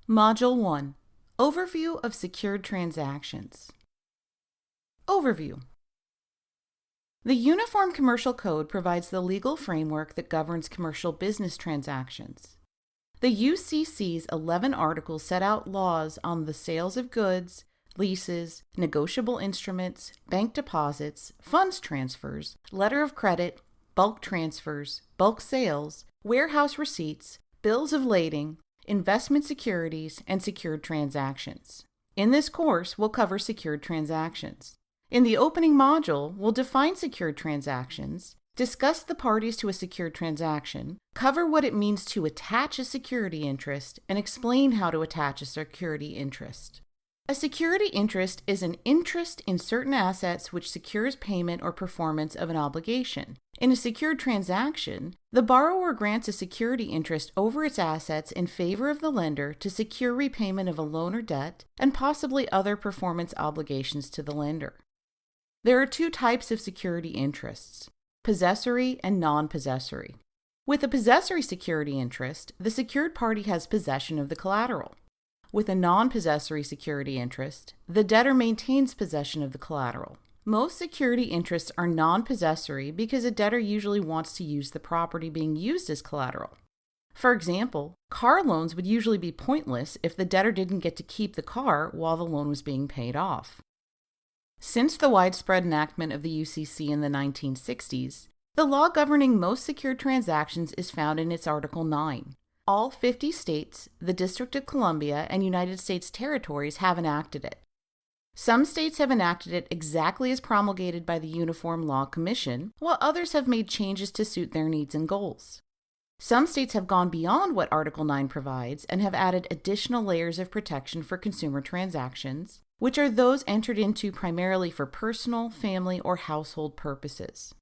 Module 1. Overview of Secured Transactions. Overview. The Uniform Commercial Code provides the legal framework that governs commercial business transactions. The UCC's 11 articles set out laws on the sales of goods, leases, negotiable instruments, bank deposits, funds transfers, letter of credit, bulk transfers, bulk sales, warehouse receipts, bills of lading, investment securities, and secured transactions. In this course, we'll cover secured transactions. In the opening module, we'll define secured transactions, discuss the parties to a secured transaction, cover what it means to attach a security interest, and explain how to attach a security interest. A security interest is an interest in certain assets which secures payment or performance of an obligation. In a secured transaction, the borrower grants a security interest over its assets in favor of the lender to secure repayment of a loan or debt and possibly other performance obligations to the lender. There are two types of security interests: possessory and non-possessory. With a possessory security interest, the secured party has possession of the collateral. With a non-possessory security interest, the debtor maintains possession of the collateral. Most security interests are non-possessory because a debtor usually wants to use the property being used as collateral. For example, car loans would usually be pointless if the debtor didn't get to keep the car while the loan was being paid off. Since the widespread enactment of the UCC in the 1960s, the law governing most secured transactions is found in its Article 9. All 50 states, the District of Columbia, and United States territories have enacted it. Some states have enacted it exactly as promulgated by the Uniform Law Commission, while others have made changes to suit their needs and goals. Some states have gone beyond what Article 9 provides and have added additional layers of protection for consumer transactions, which are those entered into primarily for personal, family, or household purposes.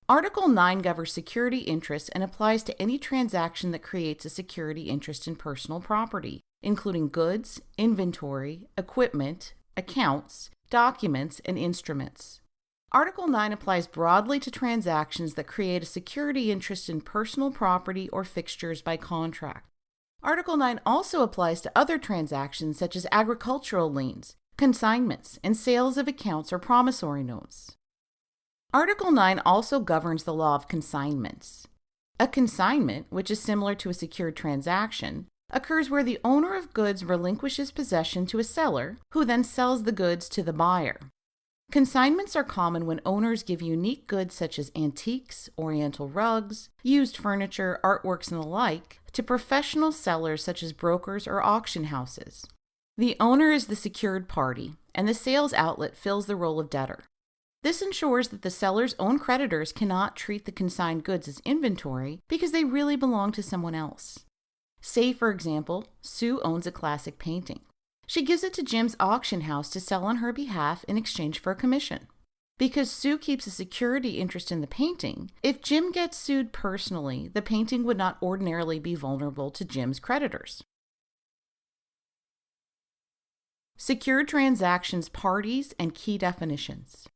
Article 9 governs security interests and applies to any transaction that creates a security interest in personal property, including goods, inventory, equipment, accounts, documents, and instruments. Article 9 applies broadly to transactions that create a security interest in personal property or fixtures by contract. Article 9 also applies to other transactions such as agricultural liens, consignments, and sales of accounts or promissory notes. Article 9 also governs the law of consignments. A consignment, which is similar to a secured transaction, occurs where the owner of goods relinquishes possession to a seller, who then sells the goods to the buyer. Consignments are common when owners give unique goods such as antiques, oriental rugs, used furniture, artworks, and the like to professional sellers such as brokers or auction houses. The owner is the secured party, and the sales outlet fills the role of debtor. This ensures that the seller's own creditors cannot treat the consigned goods as inventory because they really belong to someone else. Say, for example, Sue owns a classic painting. She gives it to Jim's auction house to sell on her behalf in exchange for a commission. Because Sue keeps a security interest in the painting, if Jim gets sued personally, the painting would not ordinarily be vulnerable to Jim's creditors. Secured transactions, parties, and key definitions.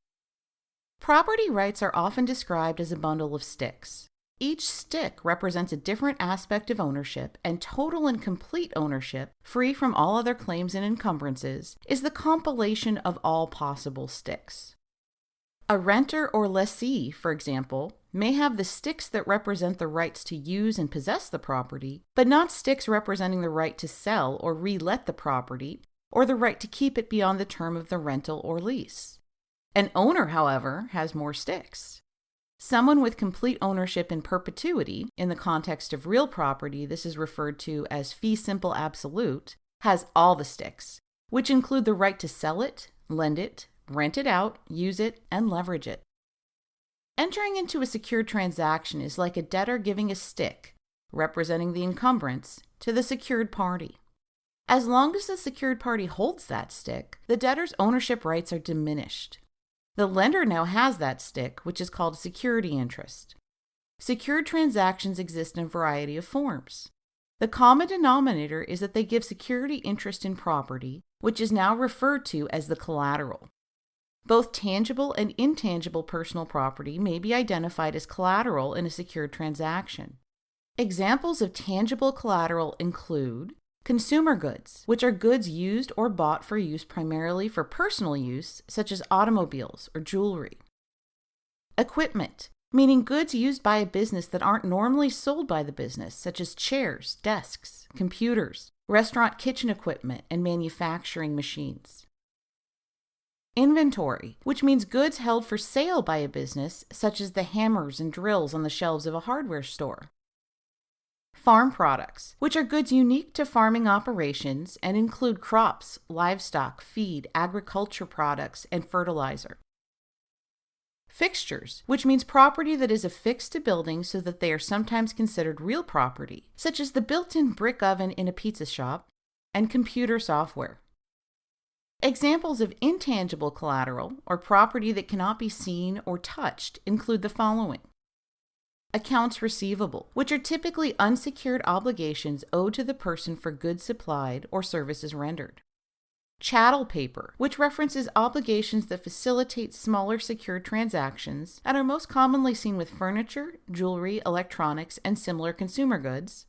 Property rights are often described as a bundle of sticks. Each stick represents a different aspect of ownership, and total and complete ownership, free from all other claims and encumbrances, is the compilation of all possible sticks. A renter or lessee, for example, may have the sticks that represent the rights to use and possess the property, but not sticks representing the right to sell or re-let the property, or the right to keep it beyond the term of the rental or lease. An owner, however, has more sticks. Someone with complete ownership in perpetuity, in the context of real property, this is referred to as fee simple absolute, has all the sticks, which include the right to sell it, lend it, rent it out, use it, and leverage it. Entering into a secured transaction is like a debtor giving a stick, representing the encumbrance, to the secured party. As long as the secured party holds that stick, the debtor's ownership rights are diminished. The lender now has that stick, which is called a security interest. Secured transactions exist in a variety of forms. The common denominator is that they give security interest in property, which is now referred to as the collateral. Both tangible and intangible personal property may be identified as collateral in a secured transaction. Examples of tangible collateral include Consumer goods, which are goods used or bought for use primarily for personal use, such as automobiles or jewelry. Equipment, meaning goods used by a business that aren't normally sold by the business, such as chairs, desks, computers, restaurant kitchen equipment, and manufacturing machines. Inventory, which means goods held for sale by a business, such as the hammers and drills on the shelves of a hardware store. Farm products, which are goods unique to farming operations and include crops, livestock, feed, agriculture products, and fertilizer. Fixtures, which means property that is affixed to buildings so that they are sometimes considered real property, such as the built-in brick oven in a pizza shop, and computer software. Examples of intangible collateral, or property that cannot be seen or touched, include the following. Accounts receivable, which are typically unsecured obligations owed to the person for goods supplied or services rendered. Chattel paper, which references obligations that facilitate smaller secured transactions and are most commonly seen with furniture, jewelry, electronics, and similar consumer goods.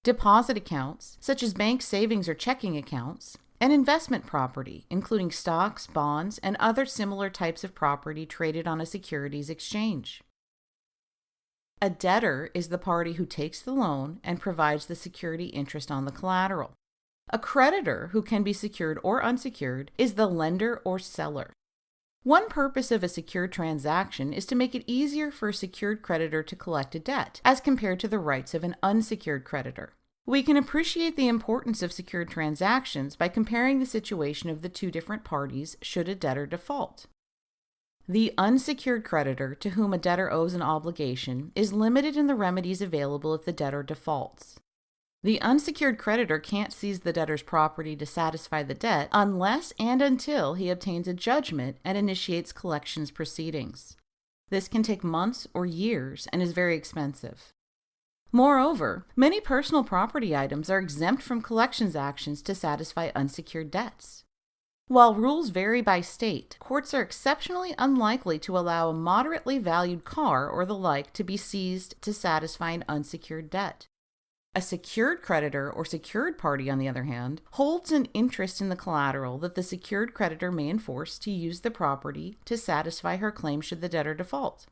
Deposit accounts, such as bank savings or checking accounts. And investment property, including stocks, bonds, and other similar types of property traded on a securities exchange. A debtor is the party who takes the loan and provides the security interest on the collateral. A creditor, who can be secured or unsecured, is the lender or seller. One purpose of a secured transaction is to make it easier for a secured creditor to collect a debt, as compared to the rights of an unsecured creditor. We can appreciate the importance of secured transactions by comparing the situation of the two different parties should a debtor default. The unsecured creditor to whom a debtor owes an obligation is limited in the remedies available if the debtor defaults. The unsecured creditor can't seize the debtor's property to satisfy the debt unless and until he obtains a judgment and initiates collections proceedings. This can take months or years and is very expensive. Moreover, many personal property items are exempt from collections actions to satisfy unsecured debts. While rules vary by state, courts are exceptionally unlikely to allow a moderately valued car or the like to be seized to satisfy an unsecured debt. A secured creditor or secured party, on the other hand, holds an interest in the collateral that the secured creditor may enforce to use the property to satisfy her claim should the debtor default.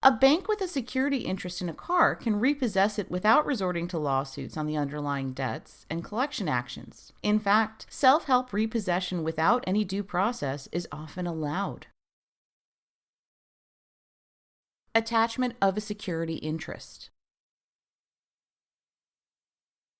A bank with a security interest in a car can repossess it without resorting to lawsuits on the underlying debts and collection actions. In fact, self-help repossession without any due process is often allowed. Attachment of a security interest.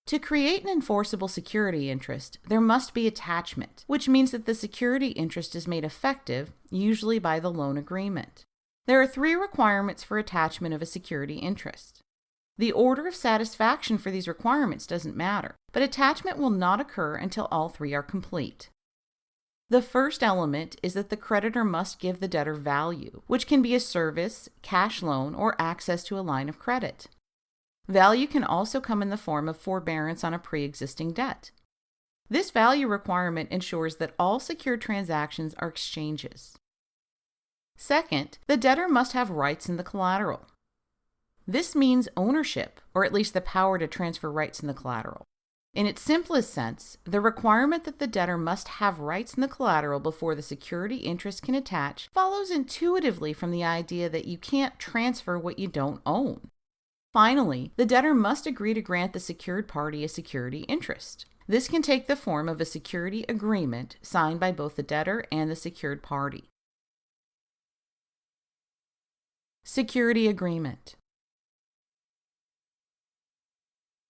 To create an enforceable security interest, there must be attachment, which means that the security interest is made effective, usually by the loan agreement. There are 3 requirements for attachment of a security interest. The order of satisfaction for these requirements doesn't matter, but attachment will not occur until all 3 are complete. The first element is that the creditor must give the debtor value, which can be a service, cash loan, or access to a line of credit. Value can also come in the form of forbearance on a pre-existing debt. This value requirement ensures that all secured transactions are exchanges. Second, the debtor must have rights in the collateral. This means ownership, or at least the power to transfer rights in the collateral. In its simplest sense, the requirement that the debtor must have rights in the collateral before the security interest can attach follows intuitively from the idea that you can't transfer what you don't own. Finally, the debtor must agree to grant the secured party a security interest. This can take the form of a security agreement signed by both the debtor and the secured party. Security agreement.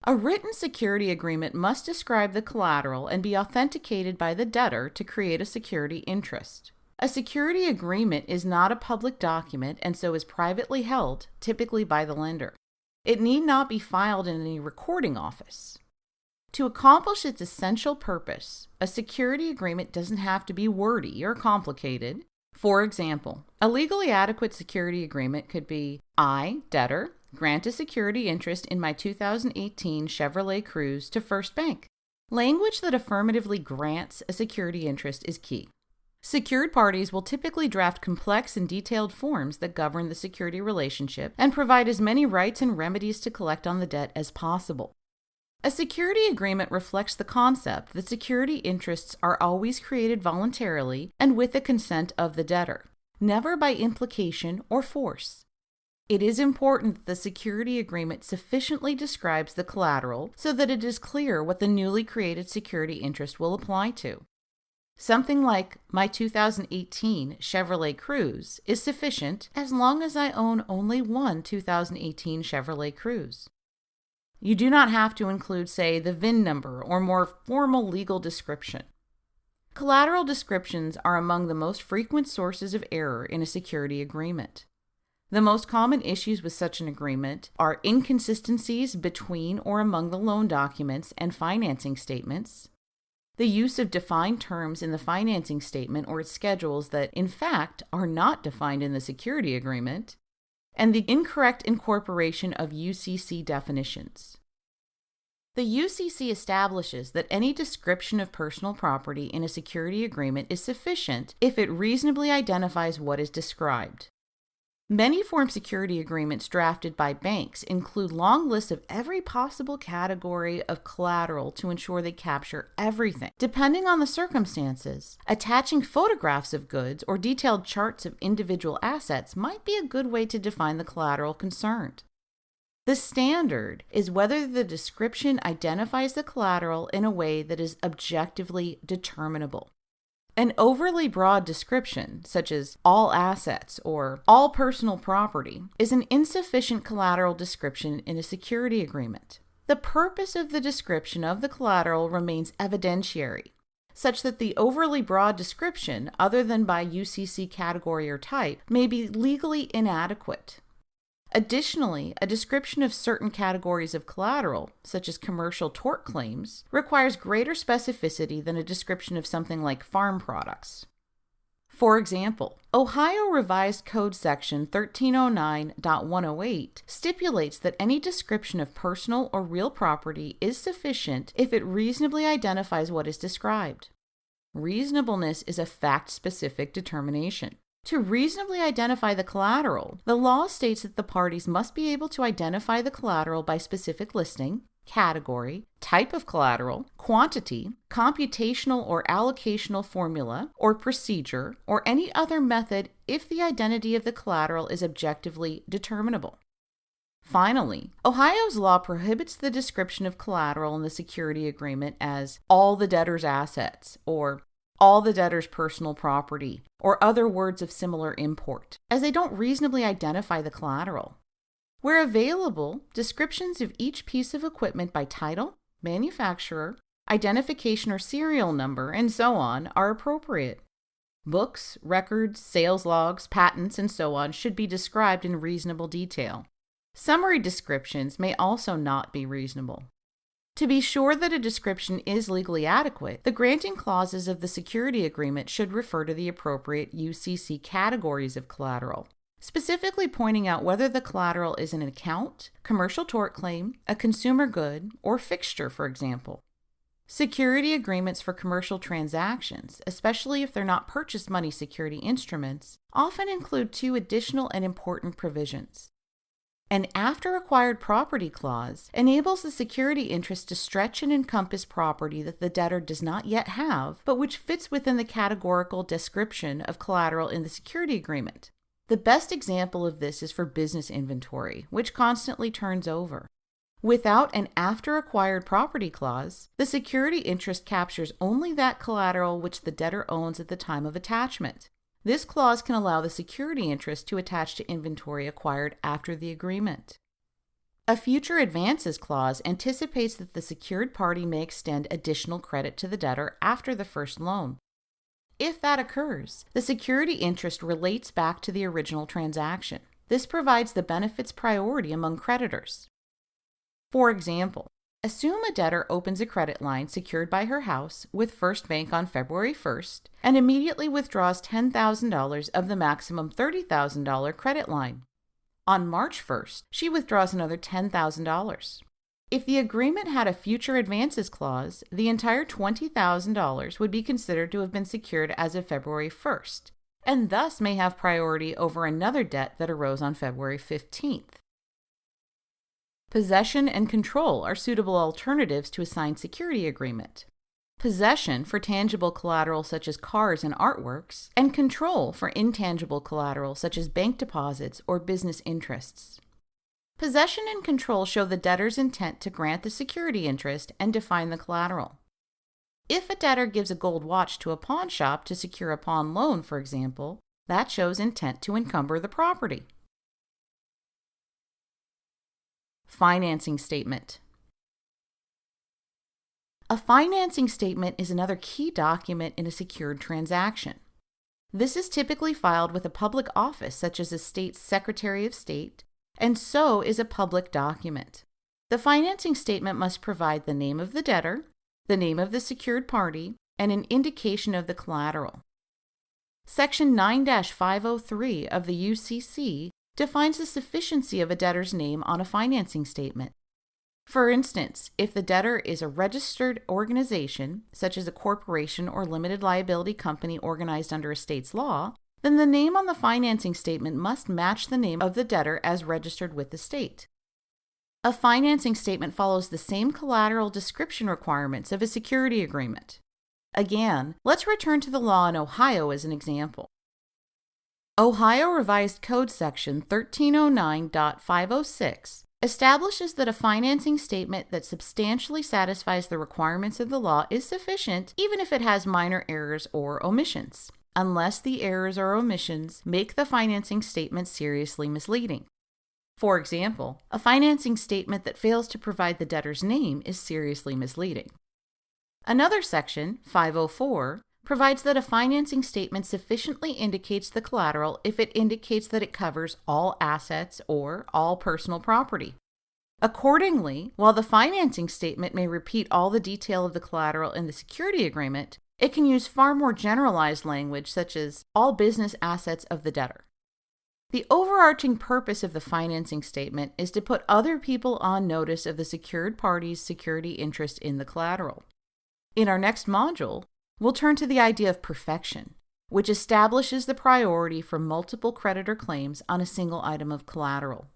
A written security agreement must describe the collateral and be authenticated by the debtor to create a security interest. A security agreement is not a public document and so is privately held, typically by the lender. It need not be filed in any recording office. To accomplish its essential purpose, a security agreement doesn't have to be wordy or complicated. For example, a legally adequate security agreement could be, I, debtor, grant a security interest in my 2018 Chevrolet Cruze to First Bank. Language that affirmatively grants a security interest is key. Secured parties will typically draft complex and detailed forms that govern the security relationship and provide as many rights and remedies to collect on the debt as possible. A security agreement reflects the concept that security interests are always created voluntarily and with the consent of the debtor, never by implication or force. It is important that the security agreement sufficiently describes the collateral so that it is clear what the newly created security interest will apply to. Something like my 2018 Chevrolet Cruze is sufficient as long as I own only one 2018 Chevrolet Cruze. You do not have to include, say, the VIN number or more formal legal description. Collateral descriptions are among the most frequent sources of error in a security agreement. The most common issues with such an agreement are inconsistencies between or among the loan documents and financing statements, the use of defined terms in the financing statement or its schedules that, in fact, are not defined in the security agreement, and the incorrect incorporation of UCC definitions. The UCC establishes that any description of personal property in a security agreement is sufficient if it reasonably identifies what is described. Many form security agreements drafted by banks include long lists of every possible category of collateral to ensure they capture everything. Depending on the circumstances, attaching photographs of goods or detailed charts of individual assets might be a good way to define the collateral concerned. The standard is whether the description identifies the collateral in a way that is objectively determinable. An overly broad description, such as all assets or all personal property, is an insufficient collateral description in a security agreement. The purpose of the description of the collateral remains evidentiary, such that the overly broad description, other than by UCC category or type, may be legally inadequate. Additionally, a description of certain categories of collateral, such as commercial tort claims, requires greater specificity than a description of something like farm products. For example, Ohio Revised Code Section 1309.108 stipulates that any description of personal or real property is sufficient if it reasonably identifies what is described. Reasonableness is a fact-specific determination. To reasonably identify the collateral, the law states that the parties must be able to identify the collateral by specific listing, category, type of collateral, quantity, computational or allocational formula, or procedure, or any other method if the identity of the collateral is objectively determinable. Finally, Ohio's law prohibits the description of collateral in the security agreement as all the debtor's assets, or all the debtor's personal property, or other words of similar import, as they don't reasonably identify the collateral. Where available, descriptions of each piece of equipment by title, manufacturer, identification or serial number, and so on are appropriate. Books, records, sales logs, patents, and so on should be described in reasonable detail. Summary descriptions may also not be reasonable. To be sure that a description is legally adequate, the granting clauses of the security agreement should refer to the appropriate UCC categories of collateral, specifically pointing out whether the collateral is an account, commercial tort claim, a consumer good, or fixture, for example. Security agreements for commercial transactions, especially if they're not purchase money security instruments, often include two additional and important provisions. An after-acquired property clause enables the security interest to stretch and encompass property that the debtor does not yet have, but which fits within the categorical description of collateral in the security agreement. The best example of this is for business inventory, which constantly turns over. Without an after-acquired property clause, the security interest captures only that collateral which the debtor owns at the time of attachment. This clause can allow the security interest to attach to inventory acquired after the agreement. A future advances clause anticipates that the secured party may extend additional credit to the debtor after the first loan. If that occurs, the security interest relates back to the original transaction. This provides the benefits priority among creditors. For example, assume a debtor opens a credit line secured by her house with First Bank on February 1st and immediately withdraws $10,000 of the maximum $30,000 credit line. On March 1st, she withdraws another $10,000. If the agreement had a future advances clause, the entire $20,000 would be considered to have been secured as of February 1st, and thus may have priority over another debt that arose on February 15th. Possession and control are suitable alternatives to a signed security agreement. Possession for tangible collateral such as cars and artworks, and control for intangible collateral such as bank deposits or business interests. Possession and control show the debtor's intent to grant the security interest and define the collateral. If a debtor gives a gold watch to a pawn shop to secure a pawn loan, for example, that shows intent to encumber the property. Financing statement. A financing statement is another key document in a secured transaction. This is typically filed with a public office such as a state's Secretary of State, and so is a public document. The financing statement must provide the name of the debtor, the name of the secured party, and an indication of the collateral. Section 9-503 of the UCC defines the sufficiency of a debtor's name on a financing statement. For instance, if the debtor is a registered organization, such as a corporation or limited liability company organized under a state's law, then the name on the financing statement must match the name of the debtor as registered with the state. A financing statement follows the same collateral description requirements of a security agreement. Again, let's return to the law in Ohio as an example. Ohio Revised Code Section 1309.506 establishes that a financing statement that substantially satisfies the requirements of the law is sufficient even if it has minor errors or omissions, unless the errors or omissions make the financing statement seriously misleading. For example, a financing statement that fails to provide the debtor's name is seriously misleading. Another section, 504, provides that a financing statement sufficiently indicates the collateral if it indicates that it covers all assets or all personal property. Accordingly, while the financing statement may repeat all the detail of the collateral in the security agreement, it can use far more generalized language such as all business assets of the debtor. The overarching purpose of the financing statement is to put other people on notice of the secured party's security interest in the collateral. In our next module, we'll turn to the idea of perfection, which establishes the priority for multiple creditor claims on a single item of collateral.